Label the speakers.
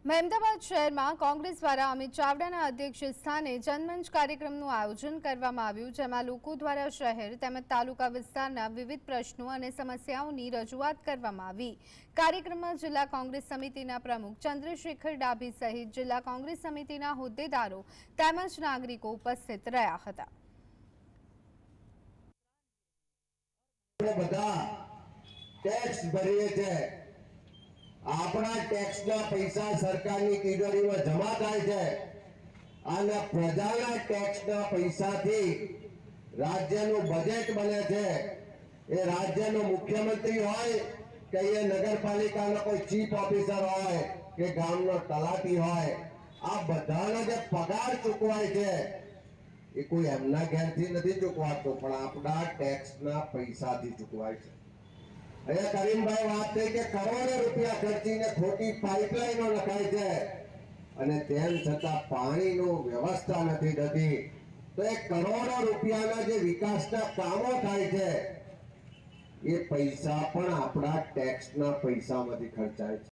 Speaker 1: મહેમદાબાદ શહેરમાં કોંગ્રેસ દ્વારા અમિત ચાવડાના અધ્યક્ષ સ્થાને જનમંચ કાર્યક્રમનું આયોજન કરવામાં આવ્યું, જેમાં લોકો દ્વારા શહેર તેમજ તાલુકા વિસ્તારના વિવિધ પ્રશ્નો અને સમસ્યાઓની રજૂઆત કરવામાં આવી। કાર્યક્રમમાં જિલ્લા કોંગ્રેસ સમિતિના પ્રમુખ ચંદ્રશેખર ડાભી સહિત જિલ્લા કોંગ્રેસ સમિતિના હોદ્દેદારો તેમજ નાગરિકો ઉપસ્થિત રહ્યા હતા।
Speaker 2: ટેક્સ ભરીએ છે, આપણા ટેક્સના પૈસા સરકારની તિજોરીમાં જમા થાય છે અને પ્રજાના ટેક્સના પૈસાથી રાજ્યનું બજેટ બને છે। એ રાજ્યનો મુખ્યમંત્રી હોય કે એ નગરપાલિકાનો કોઈ ચીફ ઓફિસર હોય કે ગામનો તલાટી હોય, આ બધાનો જે પગાર ચૂકવાય છે એ કોઈ એમના ઘેરથી નથી ચૂકવાતો, પણ આપણા ટેક્સના પૈસાથી ચૂકવાય છે। અહીંયા કરીમભાઈ વાત થઈ કે કરોડો રૂપિયા ખર્ચીને ખોટી પાઇપલાઈનો નખાય છે અને તેમ છતાં પાણીની વ્યવસ્થા નથી થતી। તો એ કરોડો રૂપિયાના જે વિકાસના કામો થાય છે એ પૈસા પણ આપણા ટેક્સના પૈસામાંથી ખર્ચાય છે।